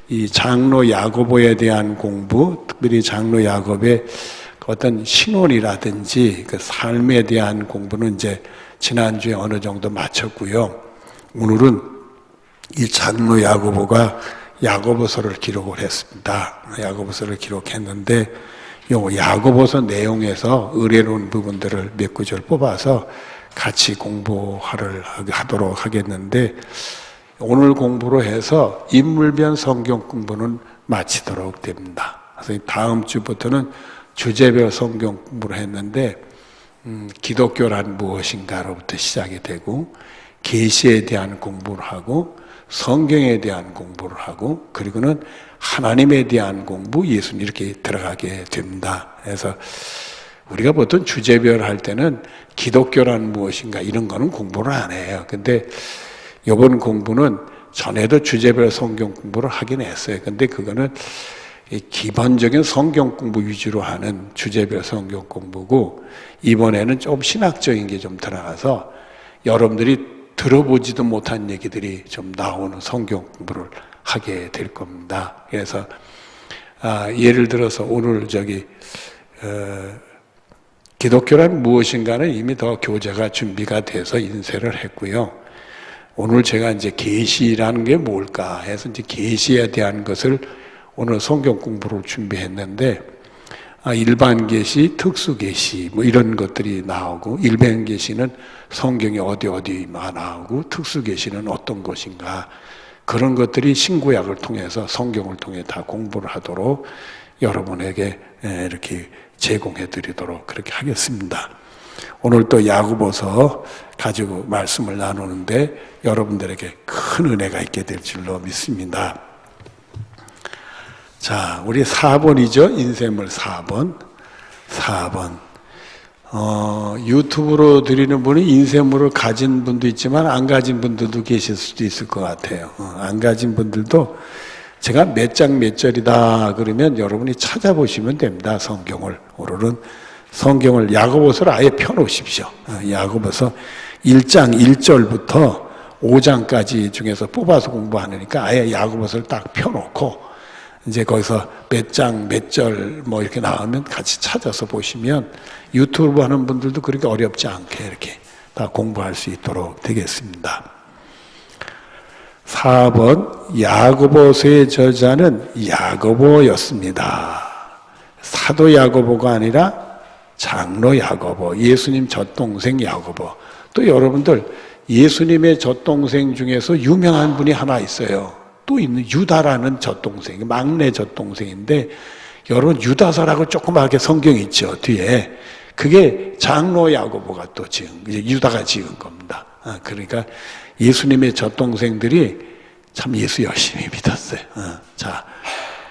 이 장로 야고보에 대한 공부, 특별히 장로 야고보의 어떤 신혼이라든지 그 삶에 대한 공부는 이제 지난주에 어느 정도 마쳤고요. 오늘은 이 장로 야고보가 야고보서를 기록을 했습니다. 야고보서를 기록했는데 요 야고보서 내용에서 의뢰로운 부분들을 몇 구절 뽑아서 같이 공부하도록 하겠는데, 오늘 공부로 해서 인물별 성경 공부는 마치도록 됩니다. 그래서 다음 주부터는 주제별 성경 공부를 했는데, 기독교란 무엇인가로부터 시작이 되고, 계시에 대한 공부를 하고, 성경에 대한 공부를 하고, 그리고는 하나님에 대한 공부, 예수님 이렇게 들어가게 됩니다. 그래서 우리가 보통 주제별 할 때는 기독교란 무엇인가 이런 거는 공부를 안 해요. 근데 이번 공부는 전에도 주제별 성경 공부를 하긴 했어요. 근데 그거는 기본적인 성경 공부 위주로 하는 주제별 성경 공부고, 이번에는 좀 신학적인 게 좀 들어가서 여러분들이 들어보지도 못한 얘기들이 좀 나오는 성경 공부를 하게 될 겁니다. 그래서 예를 들어서 오늘 기독교란 무엇인가는 이미 더 교재가 준비가 돼서 인쇄를 했고요. 오늘 제가 이제 계시라는 게 뭘까 해서 이제 계시에 대한 것을 오늘 성경 공부로 준비했는데, 일반 계시, 특수 계시 뭐 이런 것들이 나오고, 일반 계시는 성경이 어디만 나오고, 특수 계시는 어떤 것인가, 그런 것들이 신구약을 통해서 성경을 통해 다 공부를 하도록 여러분에게 이렇게 제공해 드리도록 그렇게 하겠습니다. 오늘 또 야고보서 가지고 말씀을 나누는데 여러분들에게 큰 은혜가 있게 될 줄로 믿습니다. 자, 우리 4번이죠. 인쇄물 4번. 유튜브로 드리는 분이 인쇄물을 가진 분도 있지만 안 가진 분들도 계실 수도 있을 것 같아요. 안 가진 분들도 제가 몇 장 몇 절이다 그러면 여러분이 찾아보시면 됩니다. 성경을. 오늘은 성경을 야고보서를 아예 펴놓으십시오. 야고보서 1장 1절부터 5장까지 중에서 뽑아서 공부하니까 아예 야고보서를 딱 펴놓고, 이제 거기서 몇 장, 몇 절 뭐 이렇게 나오면 같이 찾아서 보시면 유튜브 하는 분들도 그렇게 어렵지 않게 이렇게 다 공부할 수 있도록 되겠습니다. 4번, 야고보서의 저자는 야고보였습니다. 사도 야고보가 아니라 장로 야고보, 예수님 젖동생 야고보. 또 여러분들 예수님의 젖동생 중에서 유명한 분이 하나 있어요. 또 있는 유다라는 젖동생, 막내 젖동생인데, 여러분 유다서라고 조그맣게 성경이 있죠, 뒤에. 그게 장로 야고보가 또 유다가 지은 겁니다. 그러니까 예수님의 젖동생들이 참 예수 열심히 믿었어요. 자,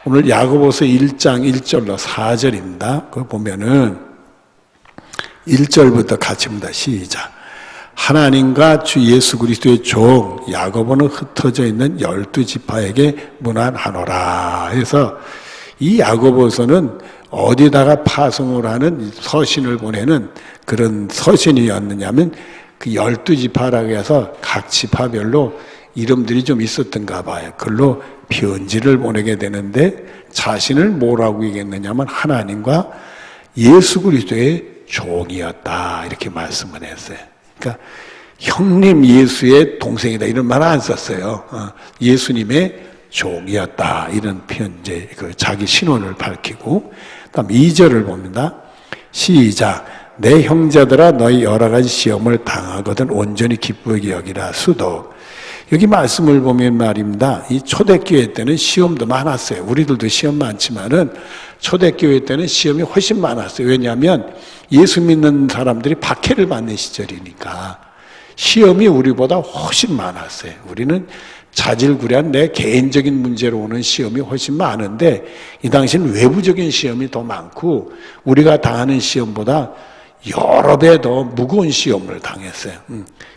오늘 야고보서 1장 1절로 4절입니다. 그거 보면은 1절부터 같이 봅니다. 시작. 하나님과 주 예수 그리스도의 종 야고보는 흩어져 있는 12지파에게 문안하노라 해서, 이 야고보서는 어디다가 파송을 하는 서신을 보내는 그런 서신이었느냐면, 그 12지파라고 해서 각 지파별로 이름들이 좀 있었던가 봐요. 그걸로 편지를 보내게 되는데, 자신을 뭐라고 얘기했느냐면 하나님과 예수 그리스도의 종이었다 이렇게 말씀을 했어요. 그러니까 형님 예수의 동생이다 이런 말 안 썼어요. 예수님의 종이었다 이런 편지, 자기 신원을 밝히고, 그다음 2절을 봅니다. 시작. 내 형제들아 너희 여러 가지 시험을 당하거든 온전히 기쁘게 여기라. 수도. 여기 말씀을 보면 말입니다. 이 초대교회 때는 시험도 많았어요. 우리들도 시험 많지만은 초대교회 때는 시험이 훨씬 많았어요. 왜냐하면 예수 믿는 사람들이 박해를 받는 시절이니까 시험이 우리보다 훨씬 많았어요. 우리는 자질구레한 내 개인적인 문제로 오는 시험이 훨씬 많은데, 이 당시는 외부적인 시험이 더 많고 우리가 당하는 시험보다 여러 배 더 무거운 시험을 당했어요.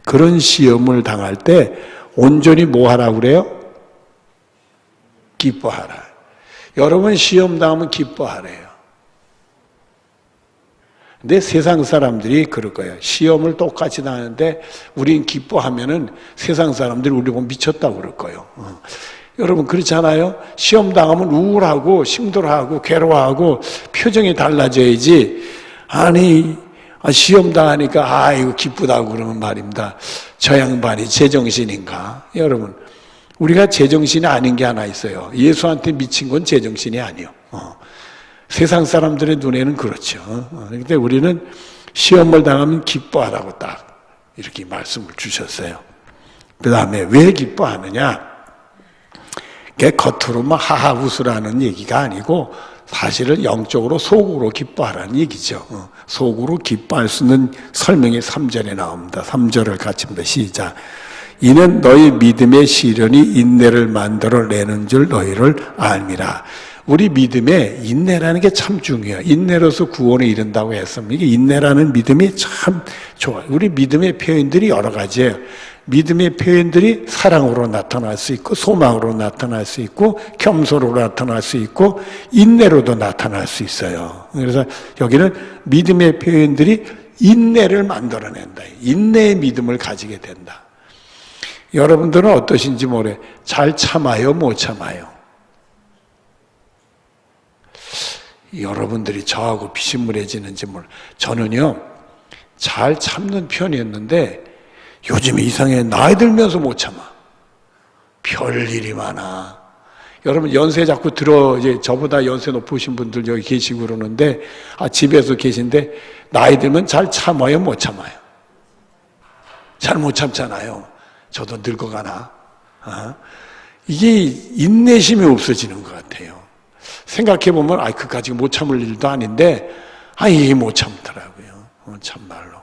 그런 시험을 당할 때 온전히 뭐 하라고 그래요? 기뻐하라. 여러분 시험 당하면 기뻐하래요. 근데 세상 사람들이 그럴 거예요. 시험을 똑같이 당하는데 우린 기뻐하면은 세상 사람들이 우리 보면 미쳤다고 그럴 거예요. 여러분 그렇잖아요? 시험 당하면 우울하고 힘들어하고 괴로워하고 표정이 달라져야지. 아니 시험 당하니까 이거 기쁘다고 그러면 말입니다. 저 양반이 제정신인가? 여러분 우리가 제정신이 아닌 게 하나 있어요. 예수한테 미친 건 제정신이 아니에요. 세상 사람들의 눈에는 그렇죠. 그런데 우리는 시험을 당하면 기뻐하라고 딱 이렇게 말씀을 주셨어요. 그 다음에 왜 기뻐하느냐? 그게 겉으로 막 하하 웃으라는 얘기가 아니고 사실은 영적으로 속으로 기뻐하라는 얘기죠. 속으로 기뻐할 수 있는 설명이 3절에 나옵니다. 3절을 같이 봅니다. 시작. 이는 너희 믿음의 시련이 인내를 만들어내는 줄 너희를 알미라. 우리 믿음에 인내라는 게 참 중요해요. 인내로서 구원에 이른다고 했으면 이게 인내라는 믿음이 참 좋아요. 우리 믿음의 표현들이 여러 가지예요. 믿음의 표현들이 사랑으로 나타날 수 있고 소망으로 나타날 수 있고 겸손으로 나타날 수 있고 인내로도 나타날 수 있어요. 그래서 여기는 믿음의 표현들이 인내를 만들어낸다. 인내의 믿음을 가지게 된다. 여러분들은 어떠신지 모르겠어요. 잘 참아요? 못 참아요? 여러분들이 저하고 비신물해지는지 몰라요. 저는요 잘 참는 편이었는데 요즘에 이상해. 나이 들면서 못 참아. 별일이 많아. 여러분 연세 자꾸 이제 저보다 연세 높으신 분들 여기 계시고 그러는데 집에서 계신데 나이 들면 잘 참아요? 못 참아요? 잘 못 참잖아요. 저도 늙어가나? 이게 인내심이 없어지는 것 같아요. 생각해보면 그까지 못 참을 일도 아닌데 이게 못 참더라고요. 참말로.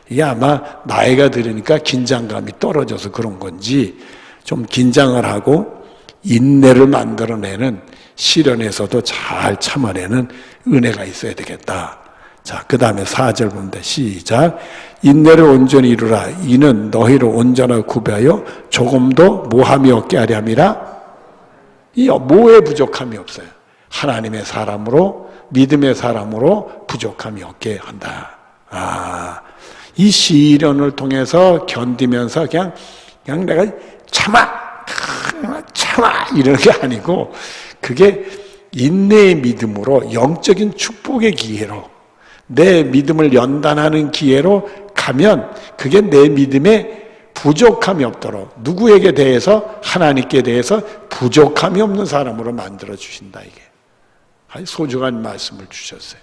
이게 아마 나이가 들으니까 긴장감이 떨어져서 그런 건지 좀 긴장을 하고 인내를 만들어내는 시련에서도 잘 참아내는 은혜가 있어야 되겠다. 자, 그 다음에 4절 봅니다. 시작. 인내를 온전히 이루라. 이는 너희를 온전하게 구별하여 조금도 모함이 없게 하려 함이라. 이 뭐에 부족함이 없어요. 하나님의 사람으로 믿음의 사람으로 부족함이 없게 한다. 이 시련을 통해서 견디면서 그냥 내가 참아 이러는 게 아니고 그게 인내의 믿음으로 영적인 축복의 기회로 내 믿음을 연단하는 기회로 가면 그게 내 믿음에 부족함이 없도록 누구에게 대해서 하나님께 대해서 부족함이 없는 사람으로 만들어 주신다. 이게 아주 소중한 말씀을 주셨어요.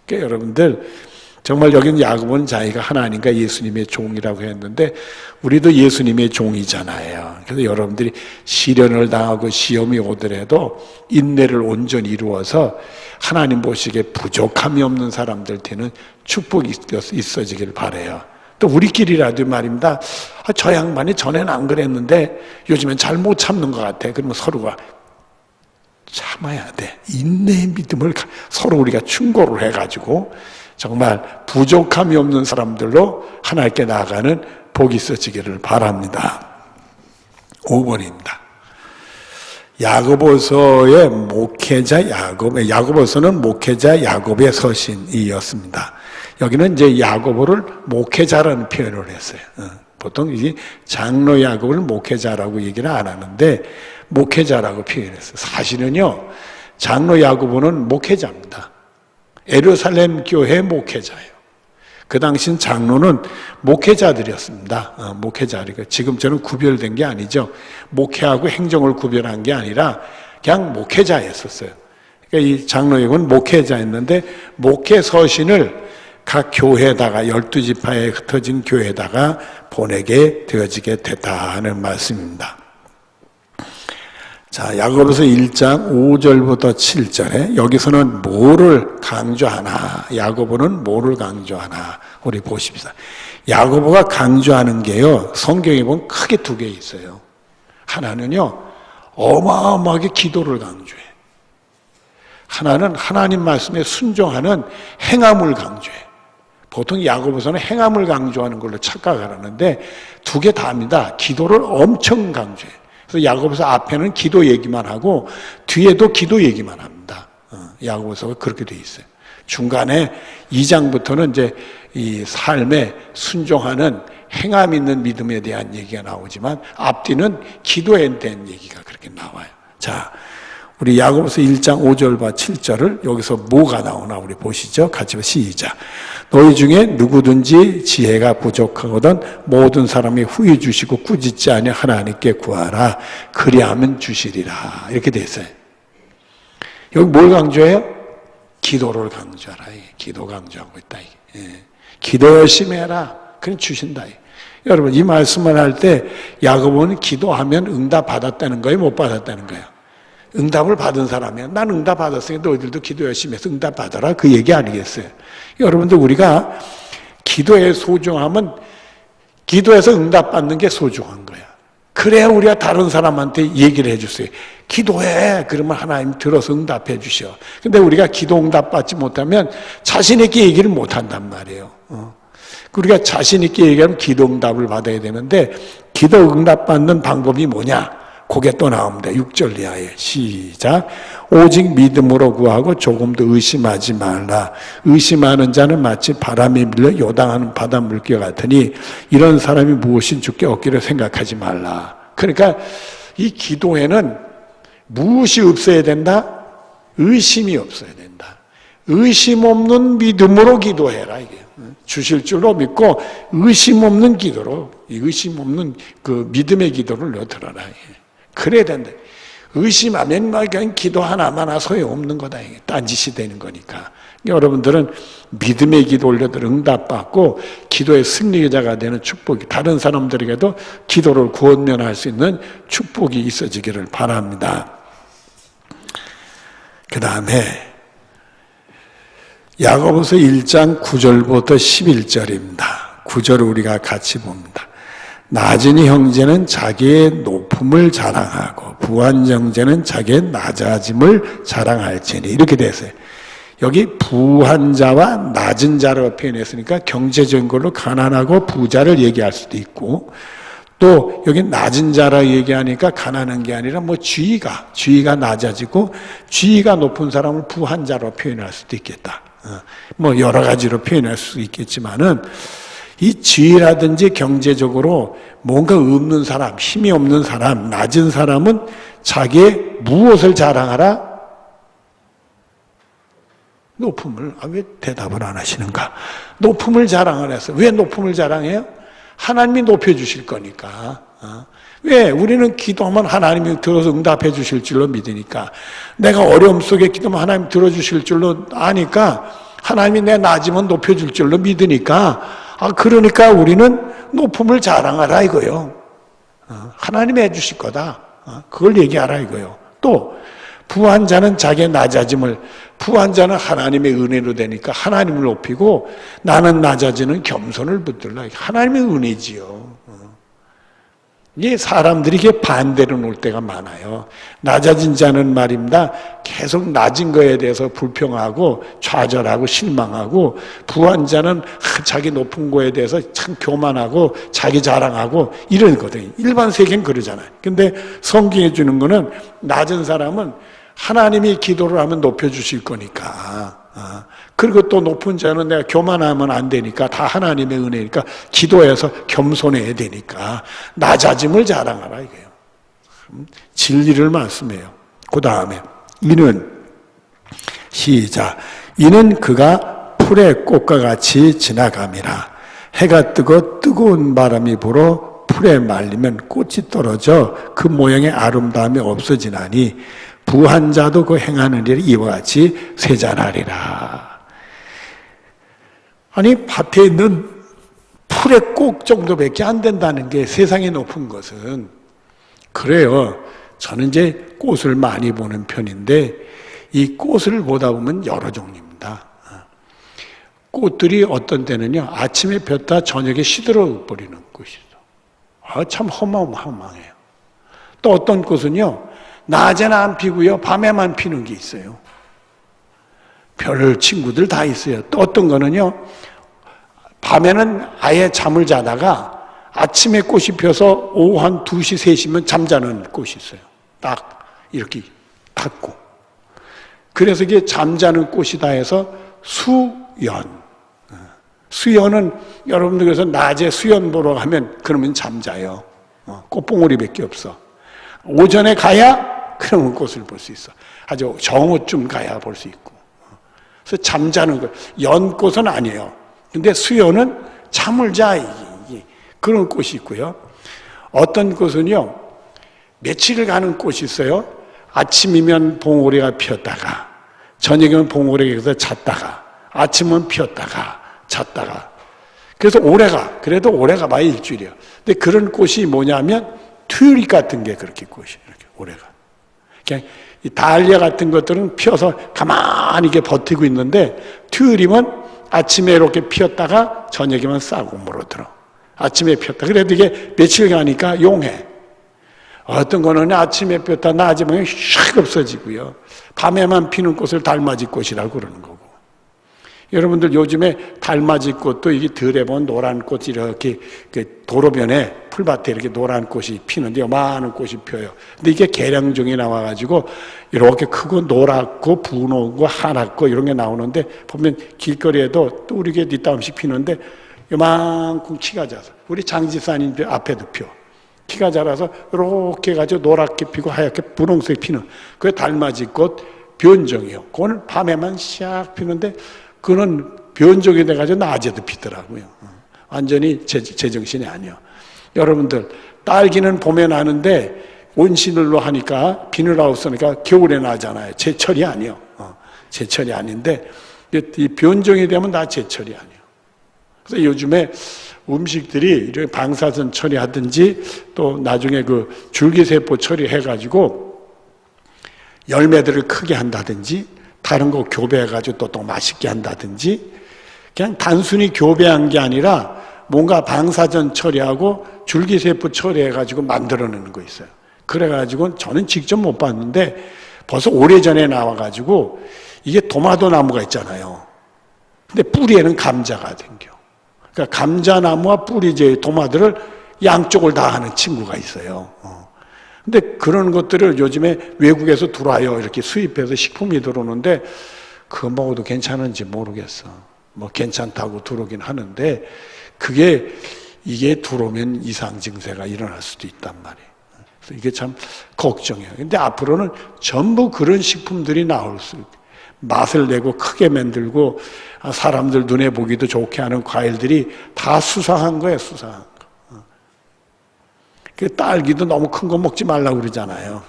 그러니까 여러분들 정말 여기는 야고보는 자기가 하나님과 예수님의 종이라고 했는데 우리도 예수님의 종이잖아요. 그래서 여러분들이 시련을 당하고 시험이 오더라도 인내를 온전히 이루어서 하나님 보시기에 부족함이 없는 사람들한테는 축복이 있어지길 바라요. 또 우리끼리라도 말입니다. 저 양반이 전에는 안 그랬는데 요즘엔 잘 못 참는 것 같아. 그러면 서로가 참아야 돼. 인내의 믿음을 서로 우리가 충고를 해가지고 정말 부족함이 없는 사람들로 하나님께 나아가는 복이 있어지기를 바랍니다. 5번입니다. 야고보서의 목회자 야고보서는 목회자 야고보의 서신이었습니다. 여기는 이제 야고보를 목회자라는 표현을 했어요. 보통 이제 장로 야고보를 목회자라고 얘기를 안 하는데 목회자라고 표현했어요. 사실은요, 장로 야고보는 목회자입니다. 예루살렘 교회 목회자예요. 그 당시 장로는 목회자들이었습니다. 목회자니까 지금처럼 구별된 게 아니죠. 목회하고 행정을 구별한 게 아니라 그냥 목회자였었어요. 그러니까 이 장로 야고보는 목회자였는데 목회 서신을 각 교회에다가 12지파에 흩어진 교회에다가 보내게 되어지게 됐다는 말씀입니다. 자, 야고보서 1장 5절부터 7절에 여기서는 뭐를 강조하나? 야고보는 뭐를 강조하나? 우리 보십시다. 야고보가 강조하는 게요, 성경에 보면 크게 두 개 있어요. 하나는요, 어마어마하게 기도를 강조해. 하나는 하나님 말씀에 순종하는 행함을 강조해. 보통 야고보서는 행함을 강조하는 걸로 착각하는데 두 개 다입니다. 기도를 엄청 강조해. 그래서 야고보서 앞에는 기도 얘기만 하고 뒤에도 기도 얘기만 합니다. 야고보서가 그렇게 돼 있어요. 중간에 2장부터는 이제 이 삶에 순종하는 행함 있는 믿음에 대한 얘기가 나오지만 앞뒤는 기도에 대한 얘기가 그렇게 나와요. 자, 우리 야고보서 1장 5절과 7절을 여기서 뭐가 나오나 우리 보시죠. 같이 시작. 너희 중에 누구든지 지혜가 부족하거든 모든 사람이 후히 주시고 꾸짖지 아니하 하나님께 구하라. 그리하면 주시리라. 이렇게 돼 있어요. 여기 뭘 강조해요? 기도를 강조하라. 기도 강조하고 있다. 기도 열심히 해라. 그럼 주신다. 여러분 이 말씀을 할 때 야고보는 기도하면 응답 받았다는 거예요? 못 받았다는 거예요? 응답을 받은 사람이야. 난 응답 받았으니까 너희들도 기도 열심히 해서 응답 받아라. 그 얘기 아니겠어요? 여러분들 우리가 기도의 소중함은 기도에서 응답 받는 게 소중한 거야. 그래야 우리가 다른 사람한테 얘기를 해주세요. 기도해. 그러면 하나님 들어서 응답해 주셔. 근데 우리가 기도 응답 받지 못하면 자신 있게 얘기를 못 한단 말이에요. 우리가 자신 있게 얘기하면 기도 응답을 받아야 되는데 기도 응답 받는 방법이 뭐냐? 그게 또 나옵니다. 6절 이하에 시작. 오직 믿음으로 구하고 조금도 의심하지 말라. 의심하는 자는 마치 바람에 밀려 요당하는 바닷물결 같으니 이런 사람이 무엇인 주께 얻기를 생각하지 말라. 그러니까 이 기도에는 무엇이 없어야 된다? 의심이 없어야 된다. 의심 없는 믿음으로 기도해라. 이게 주실 줄로 믿고 의심 없는 기도로, 의심 없는 그 믿음의 기도를 너 들어라. 그래야 된다. 의심하면 그냥 기도 하나만 소용없는 거다. 이게 딴짓이 되는 거니까. 여러분들은 믿음의 기도 올려들 응답받고 기도의 승리자가 되는 축복이 다른 사람들에게도 기도를 권면할 수 있는 축복이 있어지기를 바랍니다. 그 다음에 야고보서 1장 9절부터 11절입니다. 9절을 우리가 같이 봅니다. 낮은 형제는 자기의 높음을 자랑하고 부한 형제는 자기의 낮아짐을 자랑할지니 이렇게 됐어요. 여기 부한 자와 낮은 자로 표현했으니까 경제적인 걸로 가난하고 부자를 얘기할 수도 있고 또 여기 낮은 자라 얘기하니까 가난한 게 아니라 뭐 지위가 낮아지고 지위가 높은 사람을 부한 자로 표현할 수도 있겠다. 뭐 여러 가지로 표현할 수 있겠지만은 이 지위라든지 경제적으로 뭔가 없는 사람, 힘이 없는 사람, 낮은 사람은 자기의 무엇을 자랑하라? 높음을. 왜 대답을 안 하시는가? 높음을 자랑을 해서. 왜 높음을 자랑해요? 하나님이 높여주실 거니까. 왜? 우리는 기도하면 하나님이 들어서 응답해 주실 줄로 믿으니까. 내가 어려움 속에 기도하면 하나님 들어주실 줄로 아니까 하나님이 내 낮으면 높여줄 줄로 믿으니까 그러니까 우리는 높음을 자랑하라 이거요. 하나님이 해주실 거다. 그걸 얘기하라 이거요. 또 부한 자는 자기의 낮아짐을 부한 자는 하나님의 은혜로 되니까 하나님을 높이고 나는 낮아지는 겸손을 붙들라. 하나님의 은혜지요. 이게 사람들이 이게 반대로 놀 때가 많아요. 낮아진 자는 말입니다. 계속 낮은 거에 대해서 불평하고 좌절하고 실망하고 부한 자는 자기 높은 거에 대해서 참 교만하고 자기 자랑하고 이런 거거든요. 일반 세계는 그러잖아요. 근데 성경에 주는 거는 낮은 사람은 하나님이 기도를 하면 높여주실 거니까. 그리고 또 높은 자는 내가 교만하면 안 되니까 다 하나님의 은혜니까 기도해서 겸손해야 되니까 낮아짐을 자랑하라 이거예요. 진리를 말씀해요. 그 다음에 이는 시작. 이는 그가 풀의 꽃과 같이 지나감이라. 해가 뜨고 뜨거운 바람이 불어 풀에 말리면 꽃이 떨어져 그 모양의 아름다움이 없어지나니 부한 자도 그 행하는 일이 이와 같이 쇠잔하리라. 아니 밭에 있는 풀의 꽃 정도밖에 안 된다는 게 세상에 높은 것은 그래요. 저는 이제 꽃을 많이 보는 편인데 이 꽃을 보다 보면 여러 종류입니다. 꽃들이 어떤 때는요 아침에 폈다 저녁에 시들어 버리는 꽃이 있어. 참 허망해요. 또 어떤 꽃은요 낮에는 안 피고요 밤에만 피는 게 있어요. 별 친구들 다 있어요. 또 어떤 거는요 밤에는 아예 잠을 자다가 아침에 꽃이 펴서 오후 한 2시, 3시면 잠자는 꽃이 있어요. 딱 이렇게 닫고. 그래서 이게 잠자는 꽃이다 해서 수연. 수연은 여러분들 그래서 낮에 수연 보러 가면 그러면 잠자요. 꽃봉오리밖에 없어. 오전에 가야 그러면 꽃을 볼 수 있어. 아주 정오쯤 가야 볼 수 있고. 그래서 잠자는 거. 연꽃은 아니에요. 근데 수연은 잠을 자. 이게. 그런 꽃이 있고요. 어떤 꽃은요, 며칠을 가는 꽃이 있어요. 아침이면 봉오리가 피었다가, 저녁이면 봉오리가 잤다가, 아침은 피었다가, 잤다가. 그래서 오래가. 그래도 오래가 봐야 일주일이에요. 근데 그런 꽃이 뭐냐면 튤립 같은 게 그렇게 꽃이 이렇게 오래가. 그냥 이 달리아 같은 것들은 피어서 가만히 이렇게 버티고 있는데 튤립은 아침에 이렇게 피었다가 저녁이면 싹 물어들어. 아침에 피었다. 그래도 이게 며칠 가니까 용해. 어떤 거는 아침에 피었다 낮에 보면 샥 없어지고요. 밤에만 피는 꽃을 달맞이 꽃이라고 그러는 거고. 여러분들 요즘에 달맞이 꽃도 이게 덜에 보면 노란 꽃이 이렇게 도로변에 풀밭에 이렇게 노란 꽃이 피는데 많은 꽃이 펴요. 근데 이게 개량종이 나와가지고 이렇게 크고 노랗고 분홍고 하얗고 이런 게 나오는데 보면 길거리에도 또 우리게 뒷담씩 피는데 요만큼 키가 자서 우리 장지산인 앞에도 펴. 키가 자라서 이렇게 가지고 노랗게 피고 하얗게 분홍색 피는 그게 달맞이 꽃 변종이요. 그거는 밤에만 샥 피는데 그거는 변종이 돼가지고 낮에도 피더라고요. 완전히 제정신이 아니요. 여러분들 딸기는 봄에 나는데 온시늘로 하니까 비닐하우스니까 겨울에 나잖아요. 제철이 아니요. 제철이 아닌데 이 변종이 되면 다 제철이 아니요. 그래서 요즘에 음식들이 이렇게 방사선 처리하든지 또 나중에 그 줄기세포 처리해가지고 열매들을 크게 한다든지 다른 거 교배해가지고 또 맛있게 한다든지 그냥 단순히 교배한 게 아니라 뭔가 방사선 처리하고 줄기세포 처리해가지고 만들어내는 거 있어요. 그래가지고 저는 직접 못 봤는데 벌써 오래전에 나와가지고 이게 도마도 나무가 있잖아요. 근데 뿌리에는 감자가 생겨. 그러니까 감자나무와 뿌리제 도마들을 양쪽을 다 하는 친구가 있어요. 근데 그런 것들을 요즘에 외국에서 들어와요. 이렇게 수입해서 식품이 들어오는데 그거 먹어도 괜찮은지 모르겠어. 뭐 괜찮다고 들어오긴 하는데 그게 이게 들어오면 이상 증세가 일어날 수도 있단 말이에요. 그래서 이게 참 걱정이에요. 근데 앞으로는 전부 그런 식품들이 나올 수 있고 맛을 내고 크게 만들고 사람들 눈에 보기도 좋게 하는 과일들이 다 수상한 거예요. 수상한 거. 그 딸기도 너무 큰 거 먹지 말라고 그러잖아요.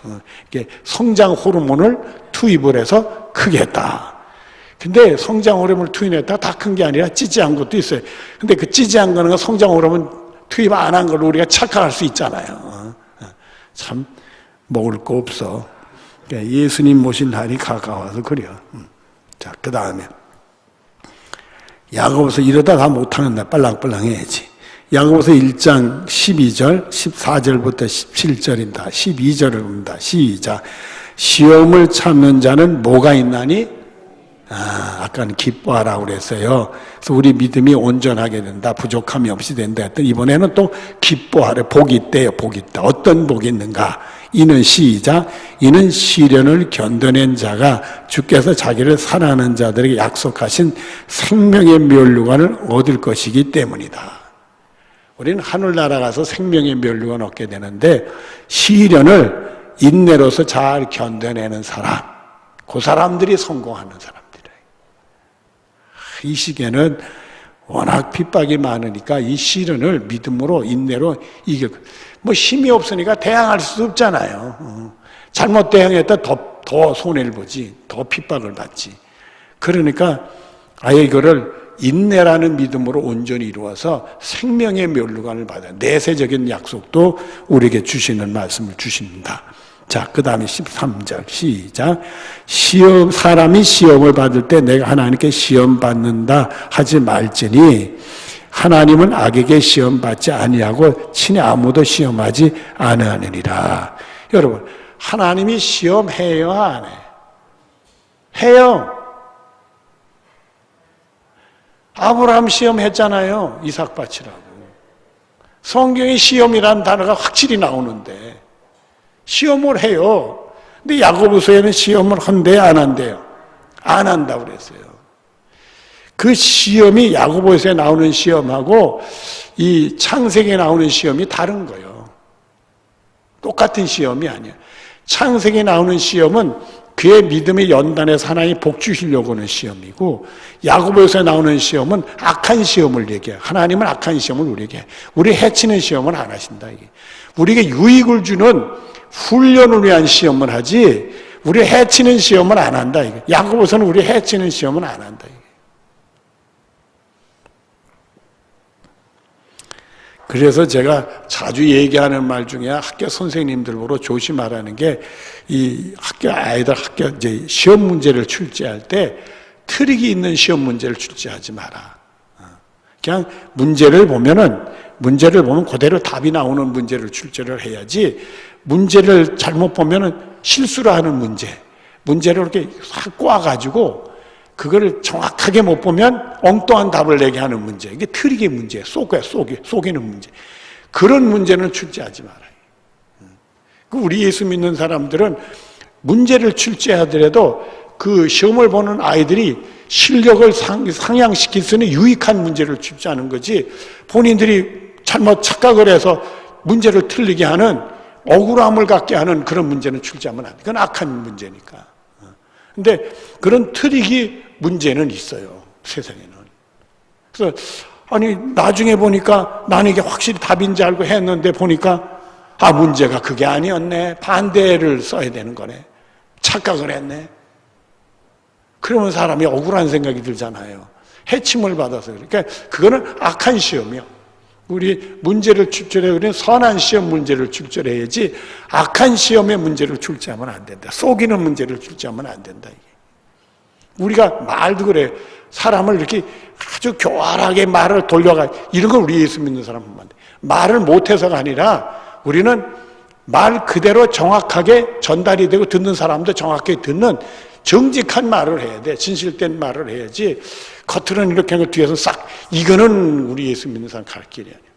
이게 성장 호르몬을 투입을 해서 크게 했다. 근데 성장 호르몬을 투입했다 다 큰 게 아니라 찌지한 것도 있어요. 근데 그 찌지한 거는 성장 호르몬 투입 안 한 걸로 우리가 착각할 수 있잖아요. 참 먹을 거 없어. 예수님 모신 날이 가까워서 그래요. 자, 그 다음에 야고보서 이러다 다 못하는 날 빨랑빨랑 해야지. 야고보서 1장 12절, 14절부터 17절입니다. 12절을 봅니다. 시작. 시험을 참는 자는 뭐가 있나니? 아까는 기뻐하라고 그랬어요. 그래서 우리 믿음이 온전하게 된다. 부족함이 없이 된다 했더니 이번에는 또 기뻐하래. 복이 있대요. 복이 있다. 어떤 복이 있는가? 이는 시작. 이는 시련을 견뎌낸 자가 주께서 자기를 사랑하는 자들에게 약속하신 생명의 면류관을 얻을 것이기 때문이다. 우리는 하늘나라 가서 생명의 면류관 얻게 되는데 시련을 인내로서 잘 견뎌내는 사람, 그 사람들이 성공하는 사람들이에요. 이 시기에는 워낙 핍박이 많으니까 이 시련을 믿음으로 인내로 이겨. 뭐 힘이 없으니까 대항할 수 없잖아요. 잘못 대항했다 더 손해를 보지, 더 핍박을 받지. 그러니까 아예 이거를 인내라는 믿음으로 온전히 이루어서 생명의 면류관을 받아요. 내세적인 약속도 우리에게 주시는 말씀을 주십니다. 자, 그 다음에 13절 시작. 사람이 시험을 받을 때 내가 하나님께 시험 받는다 하지 말지니 하나님은 악에게 시험 받지 아니하고 친히 아무도 시험하지 아니하느니라. 여러분, 하나님이 시험해요, 안 해? 해요. 아브라함 시험했잖아요. 이삭 바치라고. 성경에 시험이라는 단어가 확실히 나오는데 시험을 해요. 근데 야고보서에는 시험을 한대요, 안 한대요? 안 한다고 그랬어요. 그 시험이 야고보서에 나오는 시험하고 이 창세기에 나오는 시험이 다른 거예요. 똑같은 시험이 아니에요. 창세기에 나오는 시험은 그의 믿음의 연단에서 하나님 복 주시려고 하는 시험이고, 야고보서에 나오는 시험은 악한 시험을 얘기해요. 하나님은 악한 시험을 우리에게 해요. 우리 해치는 시험은 안 하신다. 이게. 우리에게 유익을 주는 훈련을 위한 시험을 하지 우리 해치는 시험은 안 한다. 이게. 야고보서는 우리 해치는 시험은 안 한다. 이게. 그래서 제가 자주 얘기하는 말 중에 학교 선생님들 보러 조심하라는 게, 이 아이들 학교 이제 시험 문제를 출제할 때 트릭이 있는 시험 문제를 출제하지 마라. 그냥 문제를 보면 그대로 답이 나오는 문제를 출제를 해야지, 문제를 잘못 보면은 실수를 하는 문제를 이렇게 확 꼬아가지고 그거를 정확하게 못 보면 엉뚱한 답을 내게 하는 문제. 이게 트릭의 문제예요. 속이는 문제. 그런 문제는 출제하지 말아요. 우리 예수 믿는 사람들은 문제를 출제하더라도 그 시험을 보는 아이들이 실력을 상향시킬 수 있는 유익한 문제를 출제하는 거지, 본인들이 잘못 착각을 해서 문제를 틀리게 하는, 억울함을 갖게 하는 그런 문제는 출제하면 안 돼. 그건 악한 문제니까. 근데 그런 트릭이 문제는 있어요, 세상에는. 그래서 아니 나중에 보니까 나는 이게 확실히 답인지 알고 했는데 보니까 문제가 그게 아니었네, 반대를 써야 되는 거네, 착각을 했네. 그러면 사람이 억울한 생각이 들잖아요. 해침을 받아서. 그러니까 그거는 악한 시험이요. 우리 문제를 출제해야 우리는 선한 시험 문제를 출제해야지 악한 시험의 문제를 출제하면 안 된다. 속이는 문제를 출제하면 안 된다. 이게. 우리가 말도 그래. 사람을 이렇게 아주 교활하게 말을 돌려가, 이런 걸 우리 예수 믿는 사람 보면 안 돼. 말을 못해서가 아니라 우리는 말 그대로 정확하게 전달이 되고 듣는 사람도 정확하게 듣는 정직한 말을 해야 돼. 진실된 말을 해야지 겉으로는 이렇게 하고 뒤에서 싹, 이거는 우리 예수 믿는 사람 갈 길이 아니야.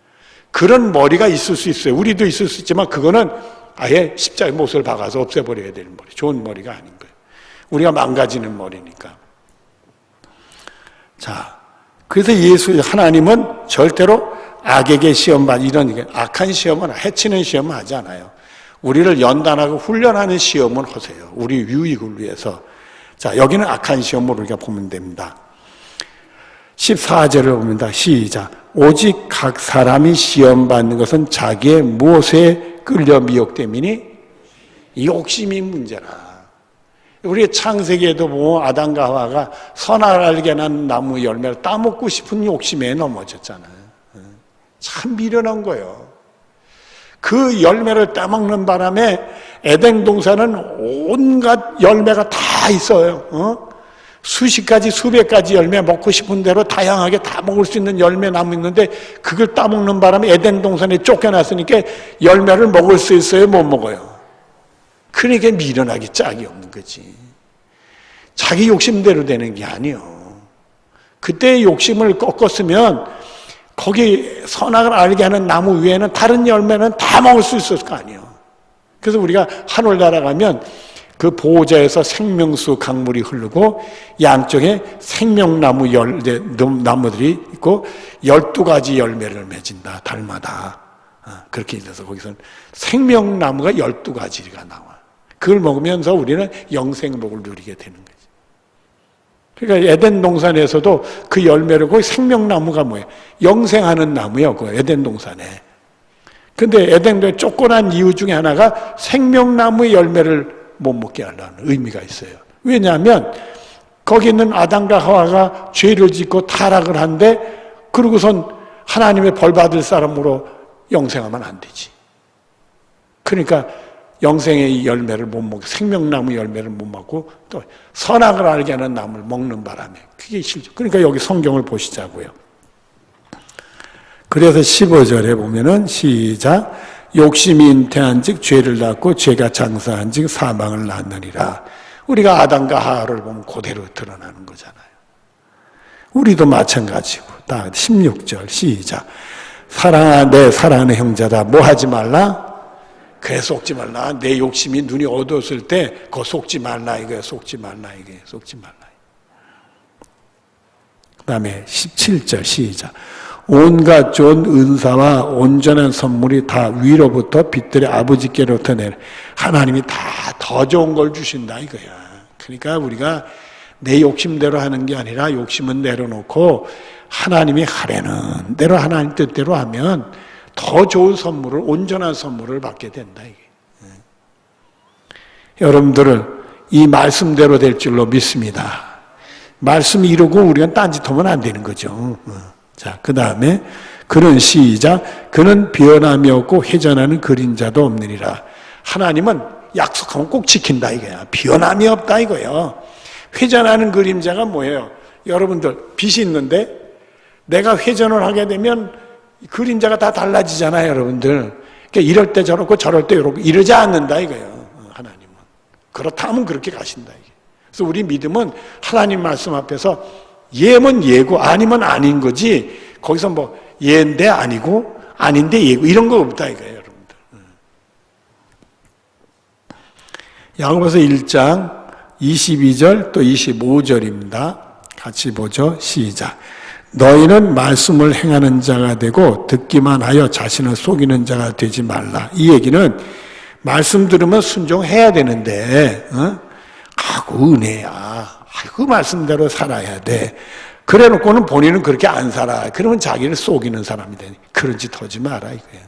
그런 머리가 있을 수 있어요. 우리도 있을 수 있지만 그거는 아예 십자가의 못을 박아서 없애버려야 되는 머리. 좋은 머리가 아닌 거예요. 우리가 망가지는 머리니까. 자, 그래서 하나님은 절대로 악에게 이런 악한 시험은, 해치는 시험은 하지 않아요. 우리를 연단하고 훈련하는 시험을 하세요. 우리 유익을 위해서. 자, 여기는 악한 시험으로 우리가 보면 됩니다. 14절을 봅니다. 시작. 오직 각 사람이 시험받는 것은 자기의 무엇에 끌려 미혹됨이니 이 욕심이 문제라. 우리 창세기에도 보면 아담과 하와가 선악을 알게 하는 나무 열매를 따먹고 싶은 욕심에 넘어졌잖아요. 참 미련한 거예요. 그 열매를 따먹는 바람에 에덴 동산은 온갖 열매가 다 있어요. 수십 가지, 수백 가지 열매, 먹고 싶은 대로 다양하게 다 먹을 수 있는 열매 나무 있는데 그걸 따먹는 바람에 에덴 동산에 쫓겨났으니까 열매를 먹을 수 있어요, 못 먹어요? 그러니까 미련하기 짝이 없는 거지. 자기 욕심대로 되는 게 아니요. 그때 욕심을 꺾었으면 거기 선악을 알게 하는 나무 위에는 다른 열매는 다 먹을 수 있었을 거 아니에요. 그래서 우리가 하늘 날아가면 그 보호자에서 생명수 강물이 흐르고 양쪽에 생명나무 나무들이 있고 12가지 열매를 맺은다, 달마다. 그렇게 돼서 거기서는 생명나무가 12가지가 나와. 그걸 먹으면서 우리는 영생복을 누리게 되는 거지. 그러니까 에덴 동산에서도 그 열매를, 거기 생명나무가 뭐예요? 영생하는 나무예요, 그 에덴 동산에. 근데 에덴 동산에 쫓겨난 이유 중에 하나가 생명나무의 열매를 못 먹게 하려는 의미가 있어요. 왜냐하면 거기 있는 아담과 하와가 죄를 짓고 타락을 한데, 그러고선 하나님의 벌 받을 사람으로 영생하면 안 되지. 그러니까 영생의 열매를 못 먹고, 생명나무 열매를 못 먹고 또 선악을 알게 하는 나무를 먹는 바람에 그게 싫죠. 그러니까 여기 성경을 보시자고요. 그래서 15절에 보면은 시작. 욕심이 잉태한 즉 죄를 낳고 죄가 장사한 즉 사망을 낳느니라. 우리가 아담과 하와를 보면 그대로 드러나는 거잖아요. 우리도 마찬가지고. 다 16절 시작. 내 사랑하는 형제다. 뭐 하지 말라? 그래, 속지 말라. 내 욕심이 눈이 어두웠을 때 그거 속지 말라 이거야. 속지 말라 이게. 속지 말라. 그 다음에 17절 시작. 온갖 좋은 은사와 온전한 선물이 다 위로부터 빛들의 아버지께로부터 내려 하나님이 다 더 좋은 걸 주신다 이거야. 그러니까 우리가 내 욕심대로 하는 게 아니라 욕심은 내려놓고 하나님이 하라는 대로 하나님 뜻대로 하면 더 좋은 선물을, 온전한 선물을 받게 된다 이게. 여러분들을 이 말씀대로 될 줄로 믿습니다. 말씀 이루고 우리가 딴짓하면 안 되는 거죠. 자, 그 다음에 그는 시작. 그는 변함이 없고 회전하는 그림자도 없느니라. 하나님은 약속하면 꼭 지킨다 이거야. 변함이 없다 이거예요. 회전하는 그림자가 뭐예요? 여러분들 빛이 있는데 내가 회전을 하게 되면 그림자가 다 달라지잖아요, 여러분들. 그러니까 이럴 때 저렇고 저럴 때 이렇고 이러지 않는다 이거예요. 하나님은. 그렇다면 그렇게 가신다 이게. 그래서 우리 믿음은 하나님 말씀 앞에서 예면 예고 아니면 아닌 거지 거기서 뭐 예인데 아니고 아닌데 예고 이런 거 없다 이거예요, 여러분들. 야고보서 1장 22절 또 25절입니다. 같이 보죠. 시작. 너희는 말씀을 행하는 자가 되고 듣기만 하여 자신을 속이는 자가 되지 말라. 이 얘기는 말씀 들으면 순종해야 되는데 아이고 은혜야. 그 말씀대로 살아야 돼. 그래 놓고는 본인은 그렇게 안 살아. 그러면 자기를 속이는 사람이 되니 그런 짓 하지 마라 이거야.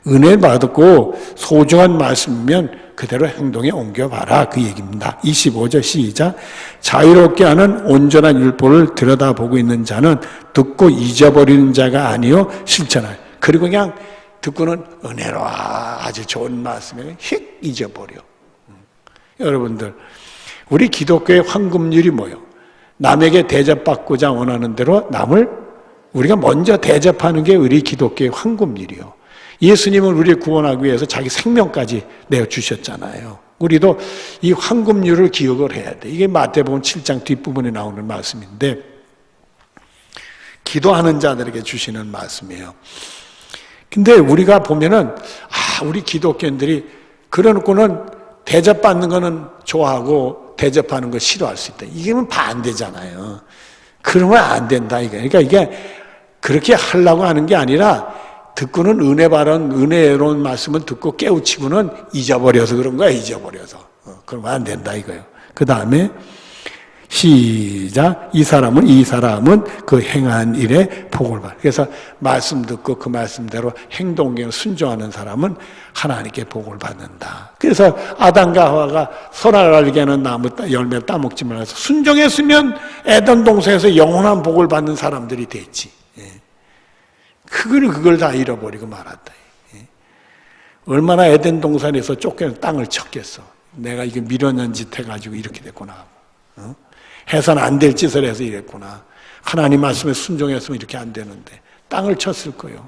은혜 받고 소중한 말씀이면 그대로 행동에 옮겨봐라 그 얘기입니다. 25절 시작. 자유롭게 하는 온전한 율법을 들여다보고 있는 자는 듣고 잊어버리는 자가 아니요 실천할. 그리고 그냥 듣고는 은혜로 아주 좋은 말씀에 휙 잊어버려. 여러분들 우리 기독교의 황금률이 뭐예요? 남에게 대접받고자 원하는 대로 남을 우리가 먼저 대접하는 게 우리 기독교의 황금률이요. 예수님은 우리를 구원하기 위해서 자기 생명까지 내어주셨잖아요. 우리도 이 황금률을 기억을 해야 돼. 이게 마태복음 7장 뒷부분에 나오는 말씀인데 기도하는 자들에게 주시는 말씀이에요. 근데 우리가 보면은 우리 기독교인들이 그래놓고는 대접받는 거는 좋아하고 대접하는 거 싫어할 수 있다. 이게 반대잖아요. 그러면 안 된다. 그러니까 이게 그렇게 하려고 하는 게 아니라 듣고는 은혜 발언, 은혜로운 말씀을 듣고 깨우치고는 잊어버려서 그런 거야, 잊어버려서. 그러면 안 된다 이거예요. 그 다음에 시작. 이 사람은 그 행한 일에 복을 받아. 그래서 말씀 듣고 그 말씀대로 행동에 순종하는 사람은 하나님께 복을 받는다. 그래서 아담과 하와가 선악을 알게 하는 나무 열매를 따먹지 말아서 순종했으면 에덴 동산에서 영원한 복을 받는 사람들이 됐지. 그걸 다 잃어버리고 말았다. 얼마나 에덴 동산에서 쫓겨서 땅을 쳤겠어. 내가 이게 미련한 짓 해가지고 이렇게 됐구나. 해서는 안 될 짓을 해서 이랬구나. 하나님 말씀에 순종했으면 이렇게 안 되는데 땅을 쳤을 거예요.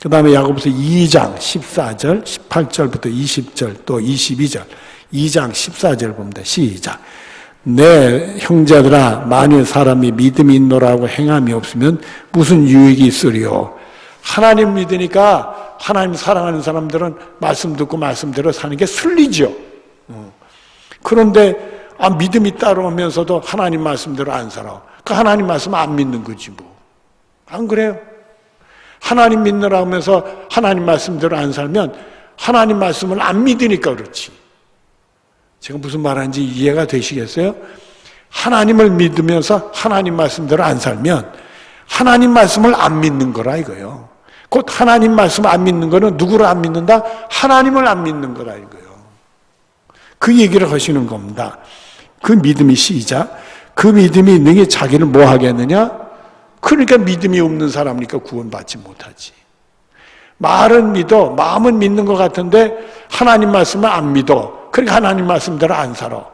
그 다음에 야고보서 2장 14절 18절부터 20절 또 22절 2장 14절 봅니다. 시작. 내 형제들아 만일 사람이 믿음이 있노라고 행함이 없으면 무슨 유익이 있으리요. 하나님 믿으니까 하나님 사랑하는 사람들은 말씀 듣고 말씀대로 사는 게 순리죠. 그런데 믿음이 따라오면서도 하나님 말씀대로 안 살아. 그 하나님 말씀 안 믿는 거지 뭐. 안 그래요? 하나님 믿느라 하면서 하나님 말씀대로 안 살면 하나님 말씀을 안 믿으니까 그렇지. 제가 무슨 말하는지 이해가 되시겠어요? 하나님을 믿으면서 하나님 말씀대로 안 살면 하나님 말씀을 안 믿는 거라 이거예요. 곧 하나님 말씀을 안 믿는 거는 누구를 안 믿는다? 하나님을 안 믿는 거라 이거예요. 그 얘기를 하시는 겁니다. 그 믿음이 시작. 그 믿음이 능히 자기를 뭐 하겠느냐? 그러니까 믿음이 없는 사람이니까 구원받지 못하지. 말은 믿어, 마음은 믿는 것 같은데 하나님 말씀을 안 믿어. 그러니까 하나님 말씀대로 안 살아.